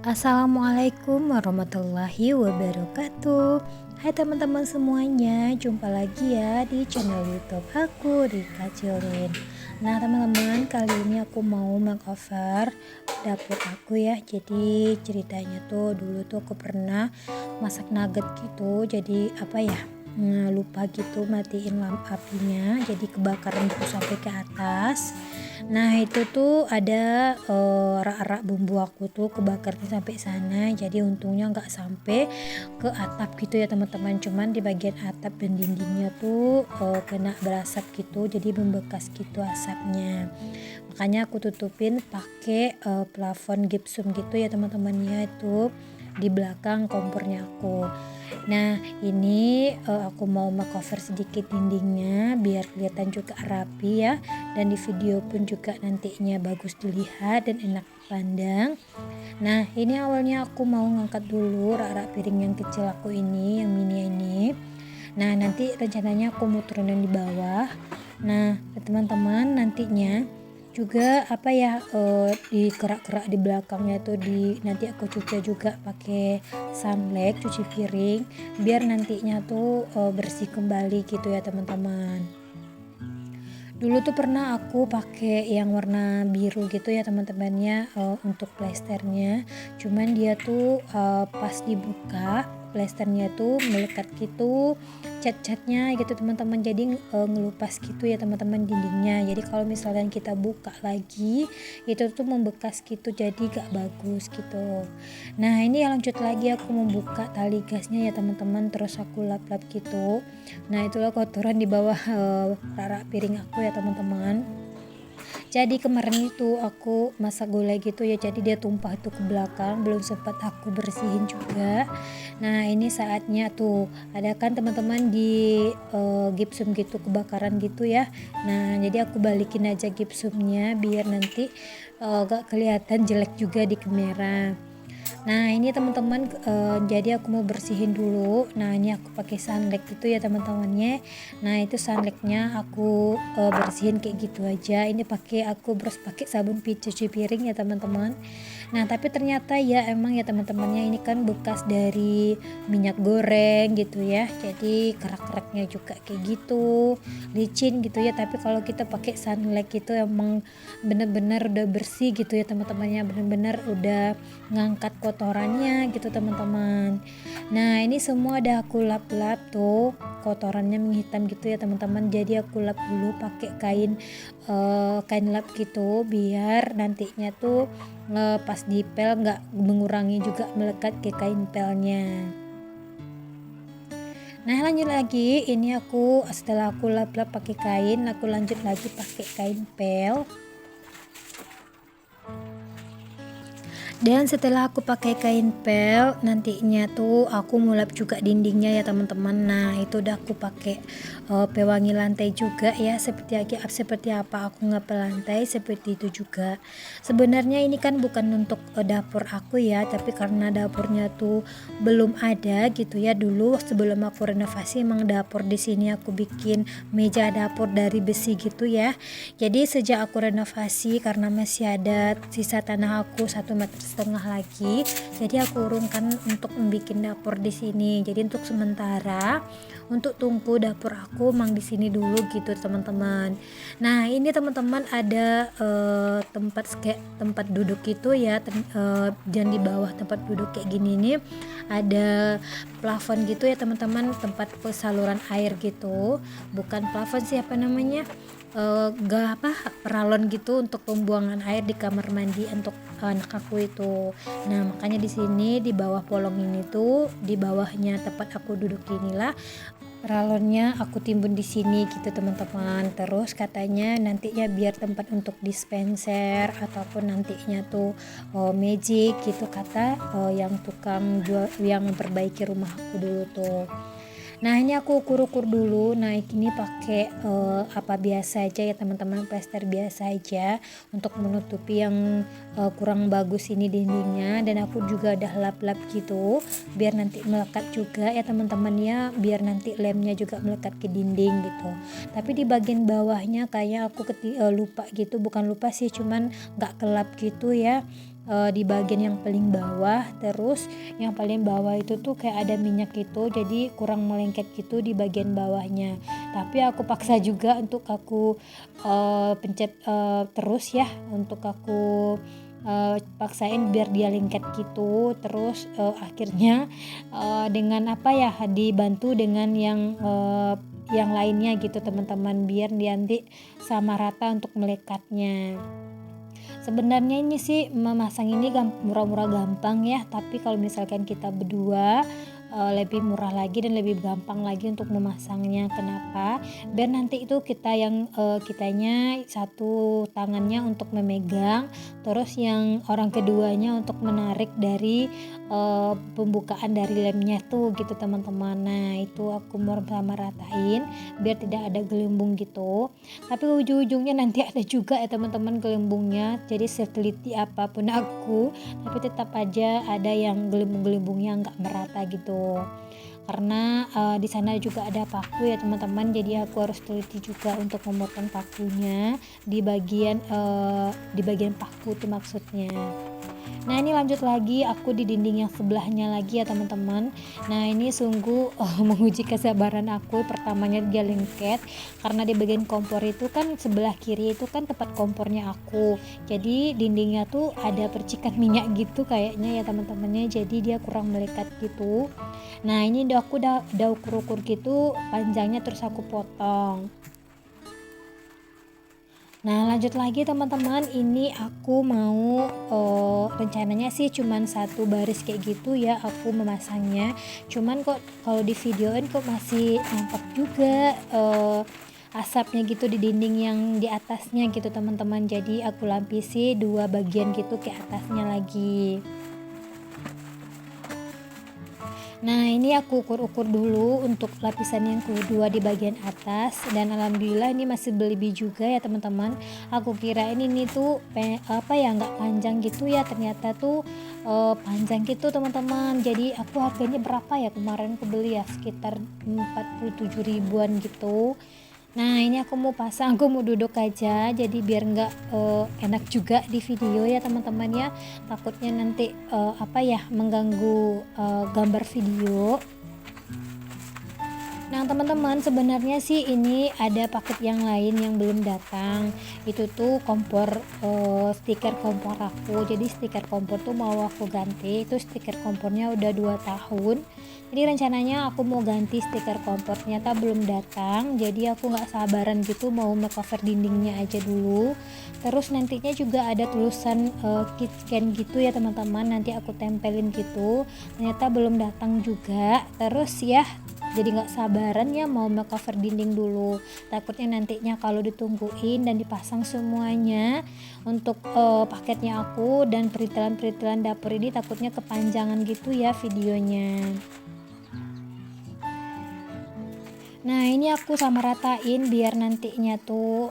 Assalamualaikum warahmatullahi wabarakatuh. Hai teman-teman semuanya, jumpa lagi ya di channel YouTube aku, Rika Cilin. Nah teman-teman, kali ini aku mau mengcover dapur aku ya. Jadi ceritanya tuh dulu tuh aku pernah masak nugget gitu. Jadi lupa gitu matiin lampu apinya, jadi kebakaran gitu sampai ke atas. Nah itu tuh ada rak-rak bumbu aku tuh kebakarnya sampai sana, jadi untungnya nggak sampai ke atap gitu ya teman-teman, cuman di bagian atap dan dindingnya tuh kena berasap gitu, jadi membekas gitu asapnya. Makanya aku tutupin pakai plafon gipsum gitu ya teman-temannya, itu di belakang kompornya aku. Nah ini aku mau cover sedikit dindingnya biar kelihatan juga rapi ya, dan di video pun juga nantinya bagus dilihat dan enak dipandang. Nah ini awalnya aku mau ngangkat dulu rak-rak piring yang kecil aku ini, yang mini ini. Nah nanti rencananya aku mau turunin di bawah. Nah teman-teman, nantinya juga di kerak-kerak di belakangnya tuh nanti aku cuci juga pakai sunlight, cuci piring biar nantinya tuh bersih kembali gitu ya teman-teman. Dulu tuh pernah aku pakai yang warna biru gitu ya teman-temannya untuk plesternya, cuman dia tuh pas dibuka plesternya tuh melekat gitu cat-catnya gitu teman-teman, jadi ngelupas gitu ya teman-teman dindingnya. Jadi kalau misalnya kita buka lagi itu tuh membekas gitu, jadi gak bagus gitu. Nah ini lanjut lagi aku membuka tali gasnya ya teman-teman, terus aku lap-lap gitu. Nah itulah kotoran di bawah rak piring aku ya teman-teman. Jadi kemarin itu aku masak gulai gitu ya, jadi dia tumpah tuh ke belakang, belum sempat aku bersihin juga. Nah ini saatnya tuh ada kan teman-teman di gipsum gitu kebakaran gitu ya. Nah jadi aku balikin aja gipsumnya biar nanti gak kelihatan jelek juga di kamera. Nah ini teman-teman, jadi aku mau bersihin dulu. Nah ini aku pakai sunlight gitu ya teman-temannya. Nah itu sunlightnya aku bersihin kayak gitu aja. Ini aku pakai sabun cuci piring ya teman-teman. Nah tapi ternyata ya emang ya teman-temannya, ini kan bekas dari minyak goreng gitu ya, jadi kerak-keraknya juga kayak gitu, licin gitu ya. Tapi kalau kita pakai sunlight gitu emang bener-bener udah bersih gitu ya teman-temannya, bener-bener udah ngangkat kotorannya gitu teman-teman. Nah ini semua udah aku lap-lap tuh, kotorannya menghitam gitu ya teman-teman. Jadi aku lap dulu pakai kain lap gitu biar nantinya tuh pas dipel nggak mengurangi juga melekat ke kain pelnya. Nah lanjut lagi, ini aku setelah aku lap-lap pakai kain, aku lanjut lagi pakai kain pel. Dan setelah aku pakai kain pel, nantinya tuh aku mulap juga dindingnya ya teman-teman. Nah itu udah aku pakai pewangi lantai juga ya, seperti apa aku ngepel lantai seperti itu juga. Sebenarnya ini kan bukan untuk dapur aku ya, tapi karena dapurnya tuh belum ada gitu ya. Dulu sebelum aku renovasi emang dapur di sini aku bikin meja dapur dari besi gitu ya. Jadi sejak aku renovasi, karena masih ada sisa tanah aku 1,5 meter lagi, jadi aku urungkan untuk membuat dapur di sini. Jadi untuk sementara untuk tunggu dapur aku mang di sini dulu gitu teman-teman. Nah ini teman-teman ada tempat duduk gitu ya, dan di bawah tempat duduk kayak gini nih ada plafon gitu ya teman-teman, tempat saluran air gitu, bukan plafon sih, apa namanya, peralon gitu untuk pembuangan air di kamar mandi untuk anak aku itu. Nah makanya di sini di bawah polong ini tuh, di bawahnya tempat aku duduk inilah peralonnya aku timbun di sini gitu teman-teman. Terus katanya nantinya biar tempat untuk dispenser ataupun nantinya tuh magic gitu, kata yang tukang jual yang memperbaiki rumah aku dulu tuh. Nah ini aku ukur-ukur dulu. Nah ini pakai apa biasa aja ya teman-teman, plester biasa aja untuk menutupi yang kurang bagus ini dindingnya. Dan aku juga udah lap-lap gitu biar nanti melekat juga ya teman-teman ya, biar nanti lemnya juga melekat ke dinding gitu. Tapi di bagian bawahnya kayak aku lupa gitu, bukan lupa sih, cuman nggak kelap gitu ya. di bagian yang paling bawah, terus yang paling bawah itu tuh kayak ada minyak gitu, jadi kurang melengket gitu di bagian bawahnya. Tapi aku paksa juga untuk aku pencet terus ya, untuk aku paksain biar dia lengket gitu. Terus akhirnya dengan apa ya, dibantu dengan yang lainnya gitu teman-teman, biar dia nanti sama rata untuk melekatnya. Sebenarnya ini sih memasang ini murah-murah gampang ya, tapi kalau misalkan kita berdua lebih murah lagi dan lebih gampang lagi untuk memasangnya. Kenapa? Biar nanti itu kitanya satu tangannya untuk memegang, terus yang orang keduanya untuk menarik dari pembukaan dari lemnya tuh gitu teman-teman. Nah itu aku mau sama ratain biar tidak ada gelembung gitu. Tapi ujung-ujungnya nanti ada juga ya teman-teman gelembungnya, jadi seteliti apapun aku tapi tetap aja ada yang gelembung-gelembungnya nggak merata gitu, karena di sana juga ada paku ya teman-teman, jadi aku harus teliti juga untuk memotong pakunya di bagian paku tuh maksudnya. Nah ini lanjut lagi aku di dinding yang sebelahnya lagi ya teman-teman. Nah ini sungguh menguji kesabaran aku. Pertamanya dia lengket karena di bagian kompor itu kan sebelah kiri itu kan tempat kompornya aku, jadi dindingnya tuh ada percikan minyak gitu kayaknya ya teman-temannya, jadi dia kurang melekat gitu. Nah ini udah ukur-ukur gitu panjangnya, terus aku potong. Nah lanjut lagi teman-teman, ini aku mau rencananya sih cuman satu baris kayak gitu ya aku memasangnya, cuman kok kalau di videoin kok masih nampak juga asapnya gitu di dinding yang di atasnya gitu teman-teman, jadi aku lapisi dua bagian gitu ke atasnya lagi. Nah ini aku ukur-ukur dulu untuk lapisan yang kedua di bagian atas, dan alhamdulillah ini masih berlebih juga ya teman-teman. Aku kirain ini tuh apa ya nggak panjang gitu ya, ternyata tuh panjang gitu teman-teman. Jadi aku harganya berapa ya kemarin aku beli ya, sekitar 47 ribuan gitu. Nah ini aku mau pasang, aku mau duduk aja jadi biar nggak enak juga di video ya teman-teman ya, takutnya nanti apa ya mengganggu gambar video. Nah teman-teman, sebenarnya sih ini ada paket yang lain yang belum datang, itu tuh kompor stiker kompor aku. Jadi stiker kompor tuh mau aku ganti, itu stiker kompornya udah 2 tahun, jadi rencananya aku mau ganti stiker kompor, ternyata belum datang, jadi aku nggak sabaran gitu mau cover dindingnya aja dulu. Terus nantinya juga ada tulisan kit scan gitu ya teman-teman, nanti aku tempelin gitu, ternyata belum datang juga. Terus ya jadi nggak sabaran ya mau cover dinding dulu, takutnya nantinya kalau ditungguin dan dipasang semuanya untuk paketnya aku dan peritilan-peritilan dapur ini, takutnya kepanjangan gitu ya videonya. Nah ini aku sama ratain biar nantinya tuh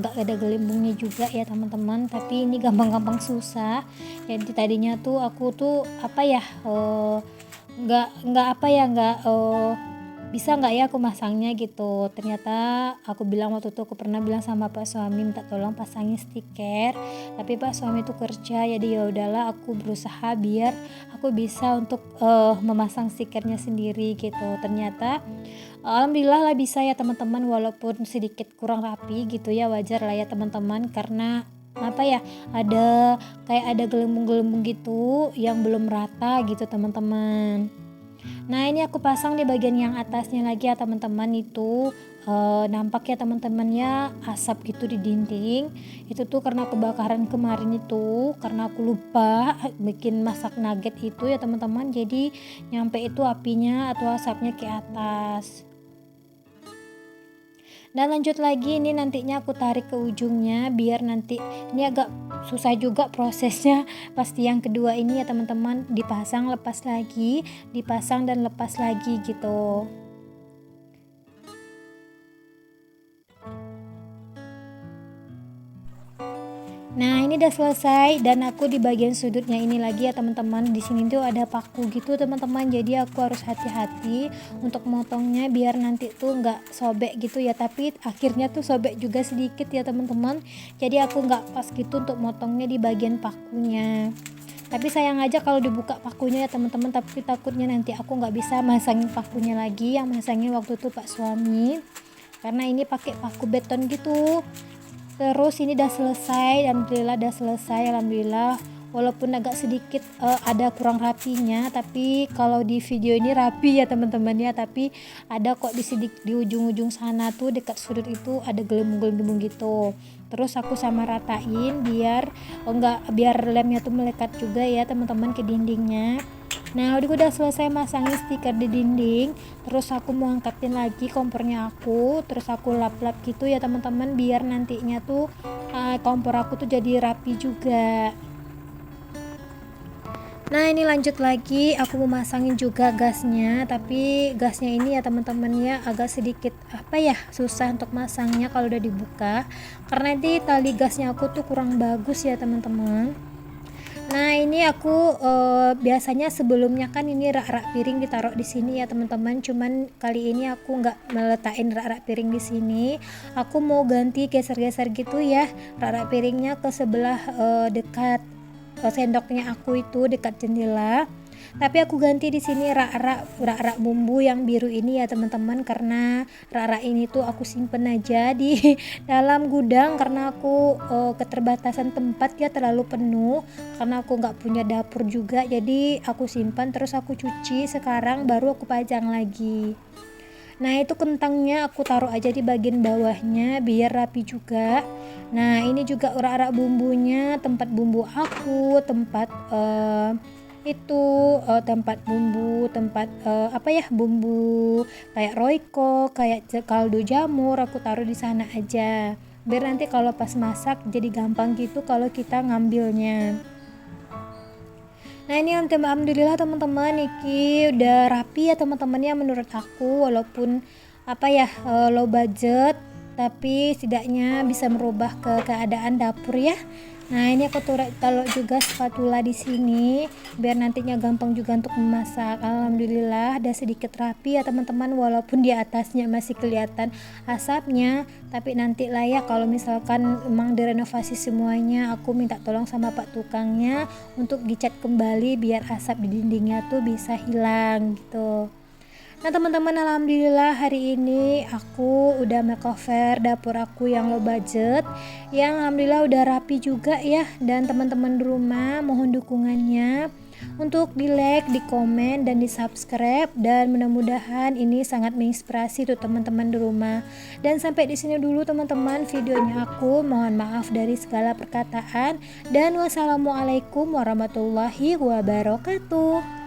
gak ada gelembungnya juga ya teman-teman, tapi ini gampang-gampang susah. Jadi tadinya tuh aku tuh apa ya nggak apa ya nggak bisa nggak ya aku masangnya gitu. Ternyata aku bilang waktu itu, aku pernah bilang sama Pak suami minta tolong pasangin stiker, tapi Pak suami itu kerja, jadi ya udahlah aku berusaha biar aku bisa untuk memasang stikernya sendiri gitu. Ternyata alhamdulillah lah bisa ya teman-teman, walaupun sedikit kurang rapi gitu ya, wajar lah ya teman-teman, karena apa ya kayak ada gelembung-gelembung gitu yang belum rata gitu teman-teman. Nah ini aku pasang di bagian yang atasnya lagi ya teman-teman, itu nampak ya teman-temannya asap gitu di dinding. Itu tuh karena kebakaran kemarin itu, karena aku lupa bikin masak nugget itu ya teman-teman, jadi nyampe itu apinya atau asapnya ke atas. Dan lanjut lagi, ini nantinya aku tarik ke ujungnya biar nanti, ini agak susah juga prosesnya pasti yang kedua ini ya teman-teman, dipasang lepas lagi, dipasang dan lepas lagi gitu. Nah, ini udah selesai dan aku di bagian sudutnya ini lagi ya teman-teman. Di sini tuh ada paku gitu teman-teman. Jadi aku harus hati-hati untuk motongnya biar nanti tuh nggak sobek gitu ya. Tapi akhirnya tuh sobek juga sedikit ya teman-teman. Jadi aku nggak pas gitu untuk motongnya di bagian pakunya. Tapi sayang aja kalau dibuka pakunya ya teman-teman. Tapi takutnya nanti aku nggak bisa masangin pakunya lagi. Yang masangin waktu itu Pak suami. Karena ini pakai paku beton gitu. Terus ini udah selesai, alhamdulillah, walaupun agak sedikit ada kurang rapinya, tapi kalau di video ini rapi ya teman-teman ya. Tapi ada kok di ujung-ujung sana tuh dekat sudut itu ada gelembung-gelembung gitu. Terus aku sama ratain biar lemnya tuh melekat juga ya teman-teman ke dindingnya. Nah, udah selesai masangin stiker di dinding. Terus aku mau angkatin lagi kompornya aku. Terus aku lap-lap gitu ya teman-teman, biar nantinya tuh kompor aku tuh jadi rapi juga. Nah, ini lanjut lagi, aku mau masangin juga gasnya. Tapi gasnya ini ya teman-teman ya agak sedikit susah untuk masangnya kalau udah dibuka. Karena di tali gasnya aku tuh kurang bagus ya teman-teman. Nah, ini aku biasanya sebelumnya kan ini rak-rak piring ditaruh di sini ya teman-teman. Cuman kali ini aku nggak meletakin rak-rak piring di sini. Aku mau ganti geser-geser gitu ya rak-rak piringnya ke sebelah dekat sendoknya aku itu dekat jendela. Tapi aku ganti di sini rak-rak bumbu yang biru ini ya teman-teman, karena rak-rak ini tuh aku simpen aja di dalam gudang karena aku keterbatasan tempat ya, terlalu penuh karena aku nggak punya dapur juga. Jadi aku simpan terus aku cuci, sekarang baru aku pajang lagi. Nah, itu kentangnya aku taruh aja di bagian bawahnya biar rapi juga. Nah, ini juga rak-rak bumbunya, tempat bumbu aku, tempat bumbu kayak royco, kayak kaldu jamur, aku taruh di sana aja biar nanti kalau pas masak jadi gampang gitu kalau kita ngambilnya. Nah, ini alhamdulillah teman-teman, iki udah rapi ya teman-teman ya menurut aku, walaupun low budget tapi setidaknya bisa merubah ke keadaan dapur ya. Nah, ini aku taruh juga spatula di sini biar nantinya gampang juga untuk memasak. Alhamdulillah ada sedikit rapi ya teman-teman, walaupun di atasnya masih kelihatan asapnya. Tapi nanti lah ya kalau misalkan emang direnovasi semuanya, aku minta tolong sama Pak tukangnya untuk dicat kembali biar asap di dindingnya tuh bisa hilang gitu. Nah teman-teman, alhamdulillah hari ini aku udah makeover dapur aku yang low budget, yang alhamdulillah udah rapi juga ya. Dan teman-teman di rumah mohon dukungannya untuk di like, di komen, dan di subscribe, dan mudah-mudahan ini sangat menginspirasi tuh teman-teman di rumah. Dan sampai di sini dulu teman-teman videonya aku, mohon maaf dari segala perkataan, dan wassalamualaikum warahmatullahi wabarakatuh.